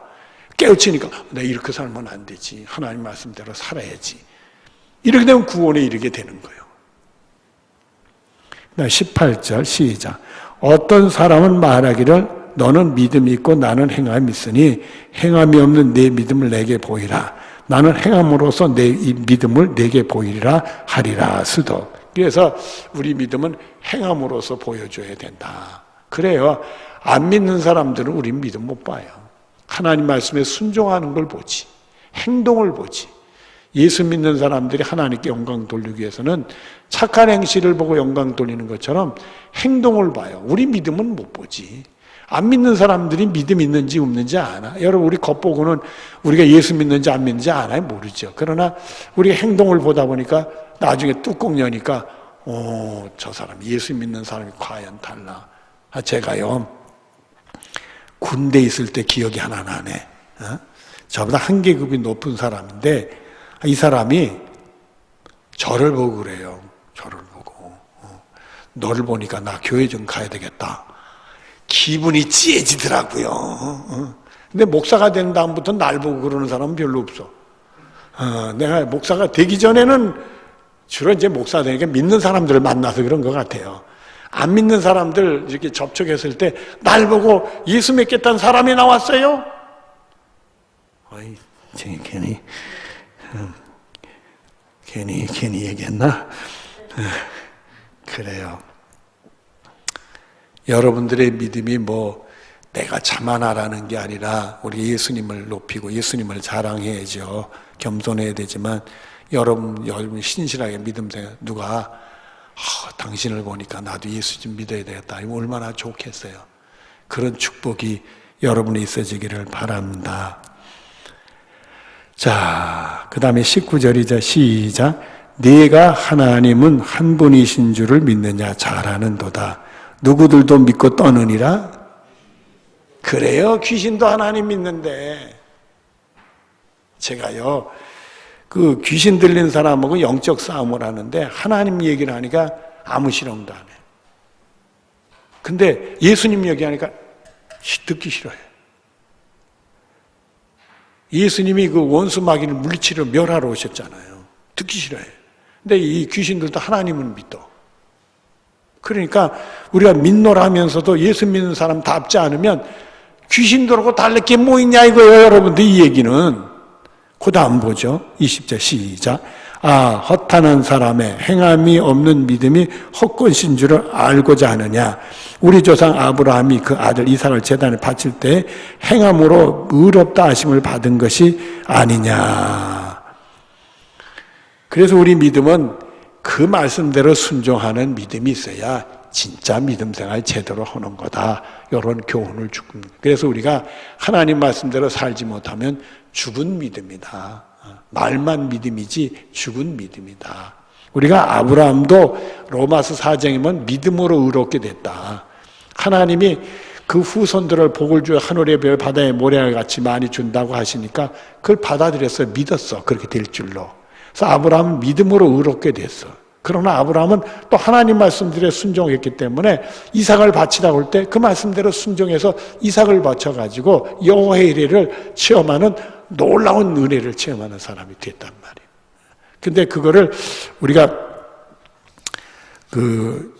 깨우치니까 내가 이렇게 살면 안 되지. 하나님 말씀대로 살아야지. 이렇게 되면 구원에 이르게 되는 거예요. 18절 시작. 어떤 사람은 말하기를 너는 믿음이 있고 나는 행함이 있으니 행함이 없는 내 믿음을 내게 보이라. 나는 행함으로써 내 이 믿음을 내게 보이리라 하리라 스도. 그래서 우리 믿음은 행함으로써 보여줘야 된다. 그래요. 안 믿는 사람들은 우리 믿음 못 봐요. 하나님 말씀에 순종하는 걸 보지. 행동을 보지. 예수 믿는 사람들이 하나님께 영광 돌리기 위해서는 착한 행실을 보고 영광 돌리는 것처럼 행동을 봐요. 우리 믿음은 못 보지. 안 믿는 사람들이 믿음 있는지 없는지 아나? 여러분, 우리 겉보고는 우리가 예수 믿는지 안 믿는지 아나요? 모르죠. 그러나 우리 행동을 보다 보니까 나중에 뚜껑 여니까 저 사람, 예수 믿는 사람이 과연 달라. 제가요, 군대 있을 때 기억이 하나 나네. 저보다 한 계급이 높은 사람인데 이 사람이 저를 보고 그래요. 저를 보고. 너를 보니까 나 교회 좀 가야 되겠다. 기분이 찌해지더라고요. 근데 목사가 된 다음부터 날 보고 그러는 사람은 별로 없어. 내가 목사가 되기 전에는 주로 이제 목사가 되니까 믿는 사람들을 만나서 그런 것 같아요. 안 믿는 사람들 이렇게 접촉했을 때 날 보고 예수 믿겠다는 사람이 나왔어요. 어이, 괜히 얘기했나? 그래요. 여러분들의 믿음이 뭐 내가 자만하라는 게 아니라 우리 예수님을 높이고 예수님을 자랑해야죠. 겸손해야 되지만 여러분 신실하게 믿음 생활 누가 당신을 보니까 나도 예수 좀 믿어야 되겠다. 이거 얼마나 좋겠어요. 그런 축복이 여러분에 있어지기를 바랍니다. 자, 그 다음에 19절이자 시작. 네가 하나님은 한 분이신 줄을 믿느냐? 잘 아는도다. 누구들도 믿고 떠느니라? 그래요. 귀신도 하나님 믿는데. 제가요, 그 귀신 들린 사람하고 영적 싸움을 하는데 하나님 얘기를 하니까 아무 실험도 안 해요. 근데 예수님 얘기하니까 듣기 싫어요. 예수님이 그 원수 마귀를 물리치러 멸하러 오셨잖아요. 듣기 싫어요. 근데 이 귀신들도 하나님을 믿어. 그러니까 우리가 믿노라 하면서도 예수 믿는 사람답지 않으면 귀신들하고 다를 게 뭐 있냐 이거예요, 여러분들. 이 얘기는. 그 다음 보죠. 20절 시작. 허탄한 사람의 행함이 없는 믿음이 헛것인 줄을 알고자 하느냐. 우리 조상 아브라함이 그 아들 이삭을 제단에 바칠 때 행함으로 의롭다 하심을 받은 것이 아니냐. 그래서 우리 믿음은 그 말씀대로 순종하는 믿음이 있어야 진짜 믿음 생활 제대로 하는 거다. 이런 교훈을 주고. 그래서 우리가 하나님 말씀대로 살지 못하면 죽은 믿음이다. 말만 믿음이지 죽은 믿음이다. 우리가 아브라함도 로마서 4장이면 믿음으로 의롭게 됐다. 하나님이 그 후손들을 복을 주어 하늘의 별 바다의 모래알 같이 많이 준다고 하시니까 그걸 받아들였어. 믿었어. 그렇게 될 줄로. 그래서 아브라함은 믿음으로 의롭게 됐어. 그러나 아브라함은 또 하나님 말씀대로 순종했기 때문에 이삭을 바치라고 할 때 그 말씀대로 순종해서 이삭을 바쳐가지고 여호와의 은혜를 체험하는 놀라운 은혜를 체험하는 사람이 됐단 말이에요. 근데 그거를 우리가 그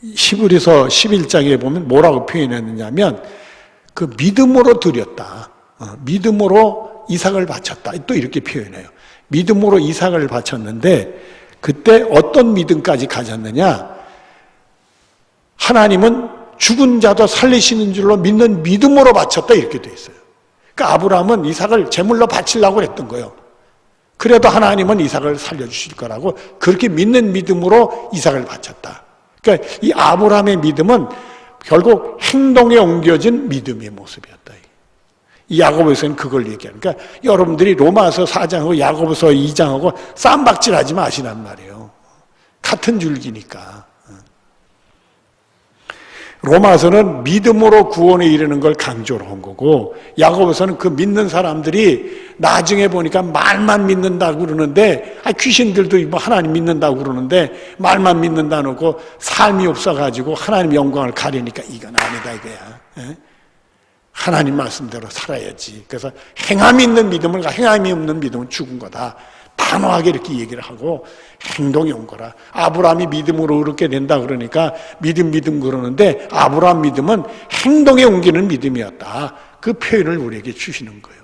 히브리서 11장에 보면 뭐라고 표현했느냐면 그 믿음으로 드렸다. 믿음으로 이삭을 바쳤다. 또 이렇게 표현해요. 믿음으로 이삭을 바쳤는데 그때 어떤 믿음까지 가졌느냐? 하나님은 죽은 자도 살리시는 줄로 믿는 믿음으로 바쳤다 이렇게 돼 있어요. 그러니까 아브라함은 이삭을 제물로 바치려고 했던 거예요. 그래도 하나님은 이삭을 살려주실 거라고 그렇게 믿는 믿음으로 이삭을 바쳤다. 그러니까 이 아브라함의 믿음은 결국 행동에 옮겨진 믿음의 모습이었다. 이 야고보서는 그걸 얘기하는. 그러니까 여러분들이 로마서 4장하고 야고보서 2장하고 쌈박질하지 마시란 말이에요. 같은 줄기니까. 로마서는 믿음으로 구원에 이르는 걸 강조를 한 거고 야고보서는 그 믿는 사람들이 나중에 보니까 말만 믿는다고 그러는데 귀신들도 뭐 하나님 믿는다고 그러는데 말만 믿는다고 하고 삶이 없어가지고 하나님 영광을 가리니까 이건 아니다 이거야. 하나님 말씀대로 살아야지. 그래서 행함이 있는 믿음을 행함이 없는 믿음은 죽은 거다. 단호하게 이렇게 얘기를 하고 행동이 온 거라. 아브라함이 믿음으로 의롭게 된다 그러니까 믿음 그러는데 아브라함 믿음은 행동에 옮기는 믿음이었다. 그 표현을 우리에게 주시는 거예요.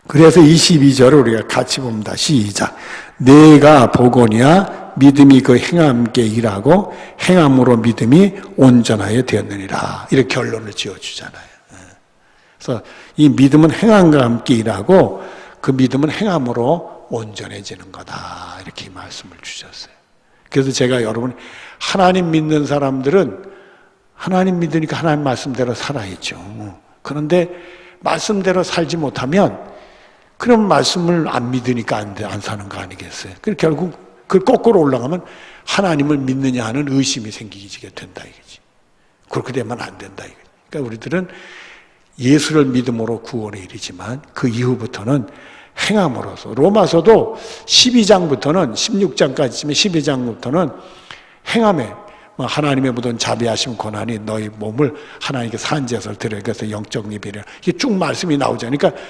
그래서 22절을 우리가 같이 봅니다. 시작. 내가 보거니와 믿음이 그 행함께 일하고 행함으로 믿음이 온전하여 되었느니라. 이렇게 결론을 지어주잖아요. 그래서 이 믿음은 행함과 함께 일하고 그 믿음은 행함으로 온전해지는 거다. 이렇게 말씀을 주셨어요. 그래서 제가 여러분, 하나님 믿는 사람들은 하나님 믿으니까 하나님 말씀대로 살아야죠. 그런데 말씀대로 살지 못하면 그럼 말씀을 안 믿으니까 안 사는 거 아니겠어요? 그래서 결국 그 거꾸로 올라가면 하나님을 믿느냐 하는 의심이 생기게 된다 이거지. 그렇게 되면 안 된다 이거지. 그러니까 우리들은 예수를 믿음으로 구원에 이르지만 그 이후부터는 행함으로써, 로마서도 12장부터는 16장까지면 12장부터는 행함에 하나님의 모든 자비하심 권한이 너희 몸을 하나님께 산제사를 드려, 그래서 영적 예배를, 이게 쭉 말씀이 나오잖아요. 그러니까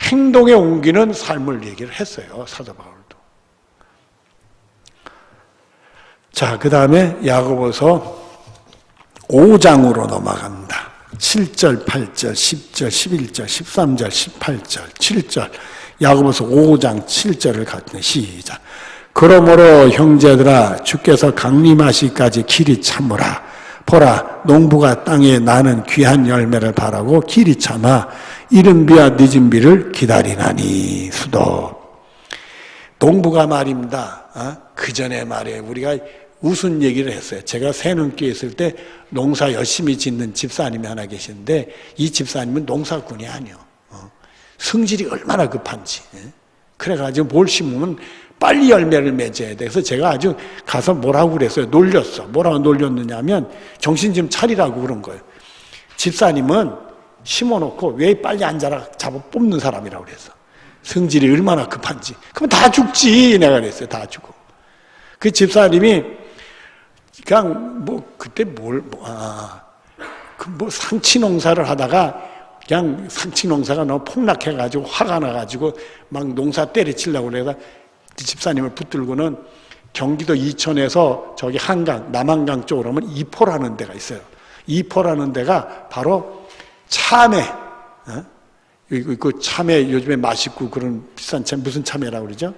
행동에 옮기는 삶을 얘기를 했어요, 사도 바울도. 자, 그 다음에 야고보서 5장으로 넘어갑니다. 7절, 8절, 10절, 11절, 13절, 18절, 7절. 야고보서 5장 7절을 갖는 시작. 그러므로 형제들아, 주께서 강림하시기까지 길이 참으라. 보라, 농부가 땅에 나는 귀한 열매를 바라고 길이 참아 이른 비와 늦은 비를 기다리나니. 수도. 농부가 말입니다. 그 전에 말이에요. 우리가 무슨 얘기를 했어요. 제가 새눈교에 있을 때 농사 열심히 짓는 집사님이 하나 계시는데, 이 집사님은 농사꾼이 아니요. 성질이 얼마나 급한지. 그래가지고 뭘 심으면 빨리 열매를 맺어야 돼. 그래서 제가 아주 가서 뭐라고 그랬어요. 놀렸어. 뭐라고 놀렸느냐 하면 정신 좀 차리라고 그런 거예요. 집사님은 심어놓고 왜 빨리 안 자라 잡아 뽑는 사람이라고 그랬어. 성질이 얼마나 급한지. 그럼 다 죽지. 내가 그랬어요. 다 죽어. 그 집사님이 그냥 그때 상치 농사를 하다가 그냥 상치 농사가 너무 폭락해가지고 화가 나가지고 막 농사 때려치려고 그래서 집사님을 붙들고는 경기도 이천에서 저기 한강, 남한강 쪽으로 오면 이포라는 데가 있어요. 이포라는 데가 바로 참외, 그 참외 요즘에 맛있고 그런 비싼 참, 무슨 참외라고 그러죠?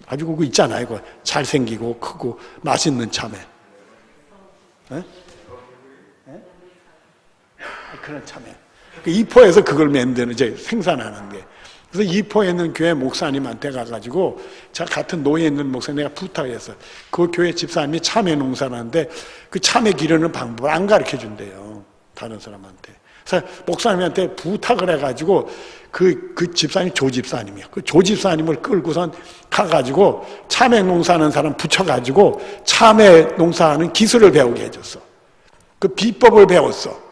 아주 그거 있잖아요. 그거 잘생기고 크고 맛있는 참외. 그런 참외. 그 이포에서 그걸 만드는, 이제 생산하는 게. 그래서 이포에 있는 교회 목사님한테 가가지고, 자, 같은 노예에 있는 목사님 내가 부탁했어요. 그 교회 집사님이 참외 농사를 하는데, 그 참외 기르는 방법을 안 가르쳐 준대요. 다른 사람한테. 그래서 목사님한테 부탁을 해가지고, 그 집사님이 조집사님이야. 그 조집사님을 끌고선 가가지고, 참외 농사하는 사람 붙여가지고, 참외 농사하는 기술을 배우게 해줬어. 그 비법을 배웠어.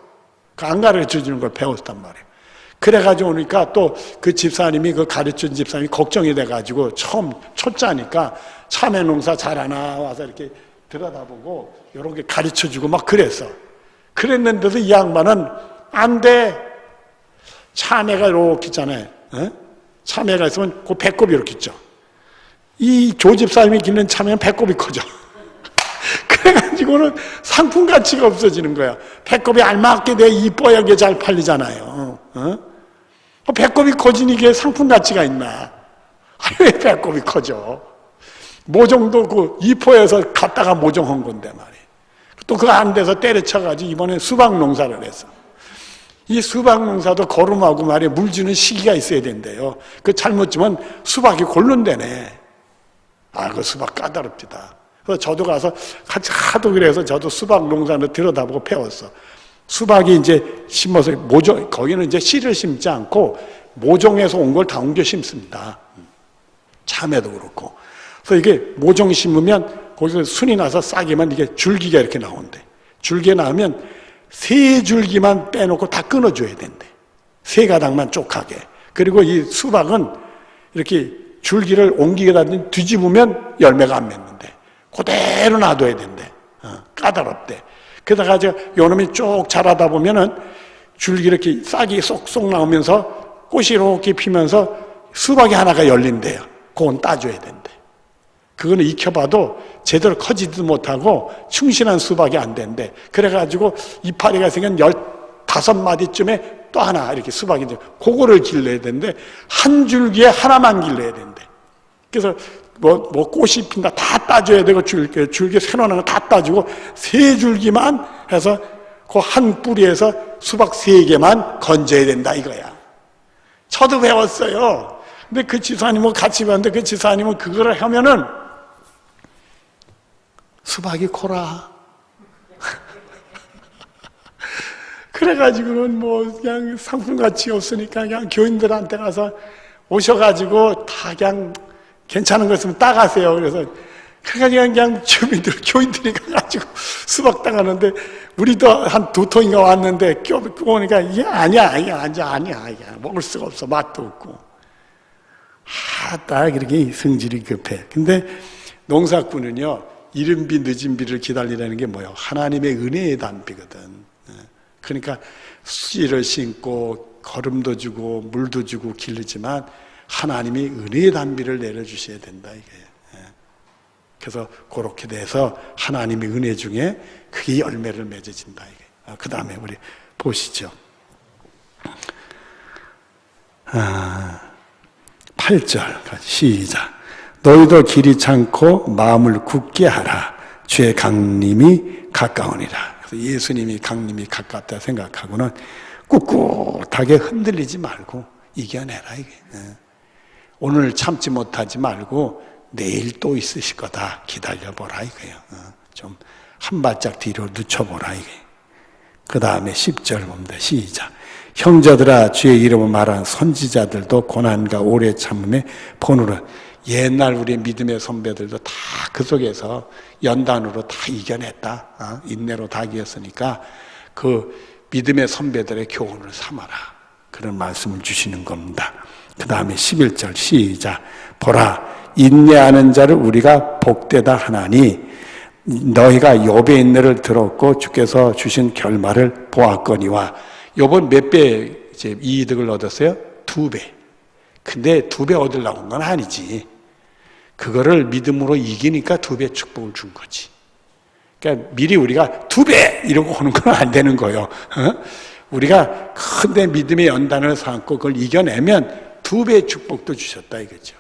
안 가르쳐 주는 걸 배웠단 말이에요. 그래가지고 오니까 또 그 집사님이, 그 가르쳐 준 집사님이 걱정이 돼가지고 처음 초짜니까 참외 농사 잘하나 와서 이렇게 들여다보고 여러 개 가르쳐 주고 막 그랬어. 그랬는데도 이 양반은 안 돼. 참외가 이렇게 있잖아요. 참외가 있으면 그 배꼽이 이렇게 있죠. 이 조집사님이 기르는 참외는 배꼽이 커져. 그래가지고는 상품 가치가 없어지는 거야. 배꼽이 알맞게 돼 이뻐야 게 잘 팔리잖아요. 배꼽이 커지니까 상품 가치가 있나? 왜 배꼽이 커져? 모종도 그 이포에서 갖다가 모종한 건데 말이에요. 또 그거 안 돼서 때려쳐가지고 이번에 수박 농사를 했어. 이 수박 농사도 거름하고 말이에요. 물 주는 시기가 있어야 된대요. 그 잘못 주면 수박이 골른대네. 그 수박 까다롭다. 그래서 저도 가서 같이 하도 그래서 저도 수박 농사를 들여다보고 배웠어. 수박이 이제 심어서 모종, 거기는 이제 씨를 심지 않고 모종에서 온 걸 다 옮겨 심습니다. 참외도 그렇고. 그래서 이게 모종 심으면 거기서 순이 나서 싹이면 이게 줄기가 이렇게 나온대. 줄기가 나오면 3줄기만 빼놓고 다 끊어줘야 된대. 3가닥만 쪽하게. 그리고 이 수박은 이렇게 줄기를 옮기게 뒤집으면 열매가 안 맺는데. 그대로 놔둬야 된대. 까다롭대. 그러다가 요놈이 쭉 자라다 보면은 줄기 이렇게 싹이 쏙쏙 나오면서 꽃이 이렇게 피면서 수박이 하나가 열린대요. 그건 따줘야 된대. 그거는 익혀봐도 제대로 커지지도 못하고 충실한 수박이 안 된대. 그래가지고 이파리가 생긴 15마디쯤에 또 하나 이렇게 수박이 이제 그거를 길러야 되는데 한 줄기에 하나만 길러야 된대. 그래서 꽃이 핀다 다 따줘야 되고 줄기 새로운 거 다 따주고 3줄기만 해서 그 한 뿌리에서 수박 3개만 건져야 된다 이거야. 저도 배웠어요. 근데 그 지사님하고 같이 배웠는데 그 지사님은 그거를 하면은 수박이 코라. 그래가지고는 뭐 그냥 상품같이 없으니까 그냥 교인들한테 가서 오셔가지고 다 그냥 괜찮은 거 있으면 따가세요. 그래서 그냥 주민들, 교인들이 가가지고 수박 따가는데 우리도 한 2통인가 왔는데 오니까 이게 아니야, 먹을 수가 없어. 맛도 없고. 딱 이렇게 성질이 급해. 근데 농사꾼은요, 이른 비 늦은 비를 기다리라는 게 뭐예요? 하나님의 은혜의 단비거든. 그러니까 씨를 심고 거름도 주고 물도 주고 기르지만 하나님이 은혜의 단비를 내려주셔야 된다 이게. 그래서 그렇게 돼서 하나님의 은혜 중에 그게 열매를 맺어진다 이게. 그 다음에 우리 보시죠. 8절 시작. 너희도 길이 참고 마음을 굳게 하라. 주의 강림이 가까우니라. 그래서 예수님이 강림이 가깝다 생각하고는 꿋꿋하게 흔들리지 말고 이겨내라 이게. 오늘 참지 못하지 말고 내일 또 있으실 거다. 기다려보라 이거예요. 좀 한 발짝 뒤로 늦춰보라 이게. 그 다음에 10절 봅니다. 시작. 형제들아 주의 이름을 말한 선지자들도 고난과 오래 참음에 본으로. 옛날 우리 믿음의 선배들도 다 그 속에서 연단으로 다 이겨냈다. 인내로 다 이겼으니까 그 믿음의 선배들의 교훈을 삼아라. 그런 말씀을 주시는 겁니다. 그 다음에 11절 시작. 보라 인내하는 자를 우리가 복되다 하나니 너희가 욥의 인내를 들었고 주께서 주신 결말을 보았거니와. 욥은 몇 배 이득을 얻었어요? 2배. 근데 2배 얻으려고 한 건 아니지. 그거를 믿음으로 이기니까 2배 축복을 준 거지. 그러니까 미리 우리가 2배 이러고 오는 건 안 되는 거예요. 우리가 큰데 믿음의 연단을 삼고 그걸 이겨내면 2배의 축복도 주셨다 이거죠.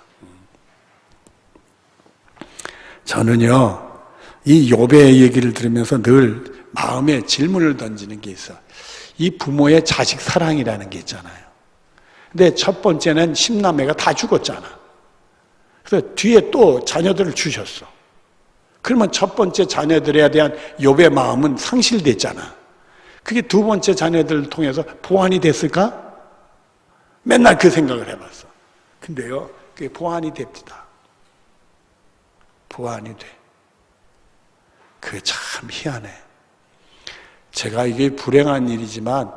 저는요, 이 욥의 얘기를 들으면서 늘 마음에 질문을 던지는 게 있어. 이 부모의 자식 사랑이라는 게 있잖아요. 근데 첫 번째는 10남매가 다 죽었잖아. 그래서 뒤에 또 자녀들을 주셨어. 그러면 첫 번째 자녀들에 대한 욥의 마음은 상실됐잖아. 그게 두 번째 자녀들을 통해서 보완이 됐을까? 맨날 그 생각을 해봤어. 근데요, 그게 보완이 됩니다. 보완이 돼. 그게 참 희한해. 제가 이게 불행한 일이지만,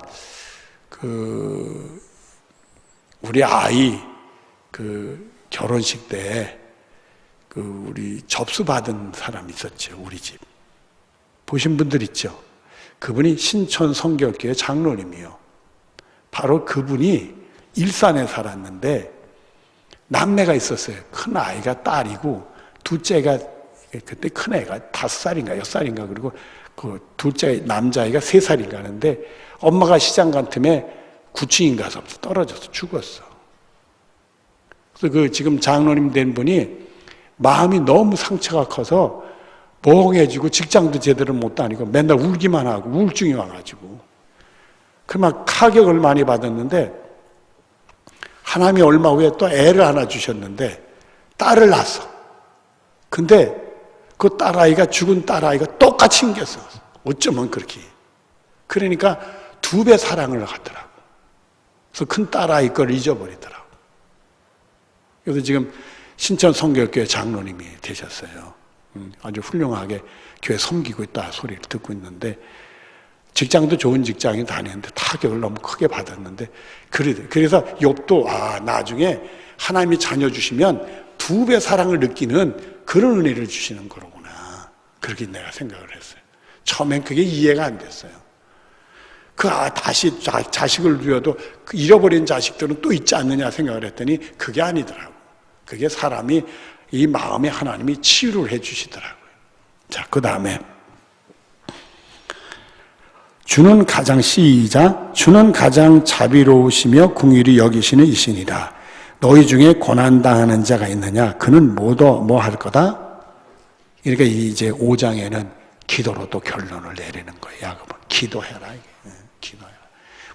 우리 아이, 결혼식 때, 우리 접수 받은 사람 있었죠, 우리 집. 보신 분들 있죠? 그분이 신촌 성결교회 장로님이요. 바로 그분이 일산에 살았는데, 남매가 있었어요. 큰 아이가 딸이고, 둘째가, 그때 큰 애가 5살인가 6살인가, 그리고 그 둘째 남자아이가 3살인가 하는데, 엄마가 시장 간 틈에 9층인 가서 떨어져서 죽었어. 그래서 지금 장로님 된 분이 마음이 너무 상처가 커서 멍해지고 직장도 제대로 못 다니고 맨날 울기만 하고 우울증이 와가지고. 그막 타격을 많이 받았는데 하나님이 얼마 후에 또 애를 하나 주셨는데 딸을 낳았어. 근데 그 딸아이가 죽은 딸아이가 똑같이 생겼어. 어쩌면 그렇게. 그러니까 2배 사랑을 하더라고. 그래서 큰 딸아이 걸 잊어버리더라고. 그래서 지금 신천 성결교회 장로님이 되셨어요. 아주 훌륭하게 교회 섬기고 있다 소리를 듣고 있는데 직장도 좋은 직장에 다녔는데 타격을 너무 크게 받았는데 그래서 욥도 나중에 하나님이 자녀 주시면 2배 사랑을 느끼는 그런 은혜를 주시는 거로구나. 그렇게 내가 생각을 했어요. 처음엔 그게 이해가 안 됐어요. 다시 자식을 두어도 잃어버린 자식들은 또 있지 않느냐 생각을 했더니 그게 아니더라고. 그게 사람이 이 마음에 하나님이 치유를 해 주시더라고요. 자, 그 다음에 주는 가장 시작. 주는 가장 자비로우시며 긍휼히 여기시는 이시니라. 너희 중에 고난당하는 자가 있느냐? 그는 모두 뭐 할 거다? 그러니까 이제 5장에는 기도로 또 결론을 내리는 거예요. 야곱은 기도해라. 기도해라.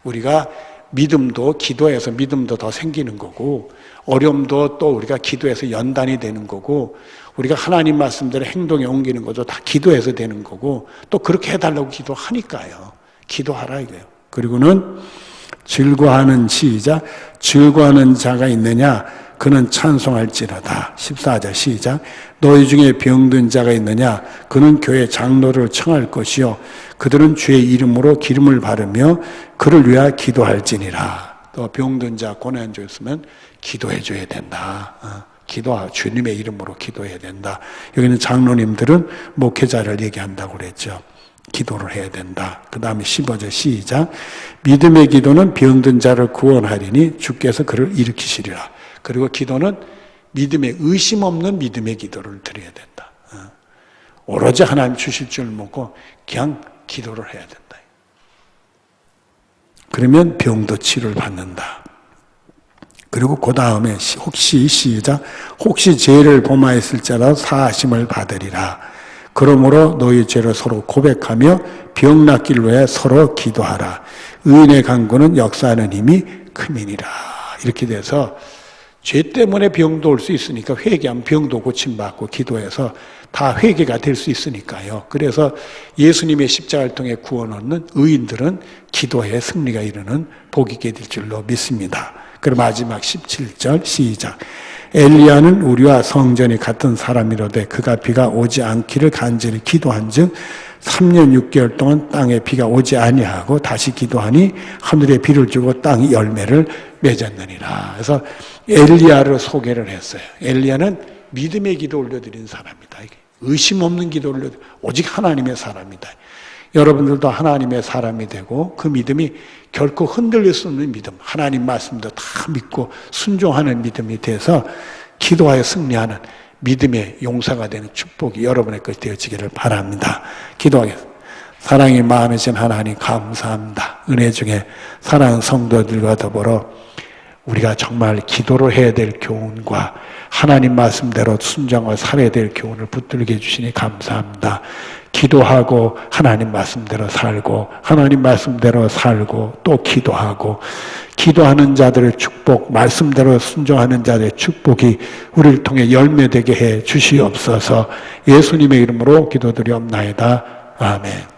우리가 믿음도 기도해서 믿음도 더 생기는 거고, 어려움도 또 우리가 기도해서 연단이 되는 거고, 우리가 하나님 말씀대로 행동에 옮기는 것도 다 기도해서 되는 거고, 또 그렇게 해달라고 기도하니까요. 기도하라 이거예요. 그리고는 즐거워하는 시작, 즐거워하는 자가 있느냐? 그는 찬송할지라다. 14절 시작. 너희 중에 병든 자가 있느냐? 그는 교회 장로를 청할 것이요 그들은 주의 이름으로 기름을 바르며 그를 위하여 기도할지니라. 또 병든 자 고난 중이었으면 기도해 줘야 된다. 주님의 이름으로 기도해야 된다. 여기는 장로님들은 목회자를 얘기한다고 그랬죠. 기도를 해야 된다. 그 다음에 15절 시작. 믿음의 기도는 병든 자를 구원하리니 주께서 그를 일으키시리라. 그리고 기도는 믿음의 의심 없는 믿음의 기도를 드려야 된다. 오로지 하나님 주실 줄 믿고 그냥 기도를 해야 된다. 그러면 병도 치료를 받는다. 그리고 그 다음에 혹시 시작. 혹시 죄를 범하였을지라도 사하심을 받으리라. 그러므로 너희 죄를 서로 고백하며 병 낫기를 위해 서로 기도하라. 의인의 간구는 역사하는 힘이 크니라. 이렇게 돼서 죄 때문에 병도 올 수 있으니까 회개하면 병도 고침받고 기도해서 다 회개가 될 수 있으니까요. 그래서 예수님의 십자가를 통해 구원 얻는 의인들은 기도에 승리가 이르는 복이 있게 될 줄로 믿습니다. 그리고 마지막 17절 시작. 엘리야는 우리와 성전이 같은 사람이로되 그가 비가 오지 않기를 간절히 기도한즉 3년 6개월 동안 땅에 비가 오지 아니하고 다시 기도하니 하늘에 비를 주고 땅이 열매를 맺었느니라. 그래서 엘리야를 소개를 했어요. 엘리야는 믿음의 기도 올려드린 사람이다. 의심 없는 기도 올려드린 오직 하나님의 사람이다. 여러분들도 하나님의 사람이 되고 그 믿음이 결코 흔들릴 수 없는 믿음, 하나님 말씀도 다 믿고 순종하는 믿음이 돼서 기도하여 승리하는 믿음의 용사가 되는 축복이 여러분의 것이 되어지기를 바랍니다. 기도하겠습니다. 사랑이 많으신 하나님 감사합니다. 은혜 중에 사랑하는 성도들과 더불어 우리가 정말 기도를 해야 될 교훈과 하나님 말씀대로 순종하고 살아야 될 교훈을 붙들게 해주시니 감사합니다. 기도하고 하나님 말씀대로 살고 하나님 말씀대로 살고 또 기도하고 기도하는 자들의 축복, 말씀대로 순종하는 자들의 축복이 우리를 통해 열매되게 해 주시옵소서. 예수님의 이름으로 기도드리옵나이다. 아멘.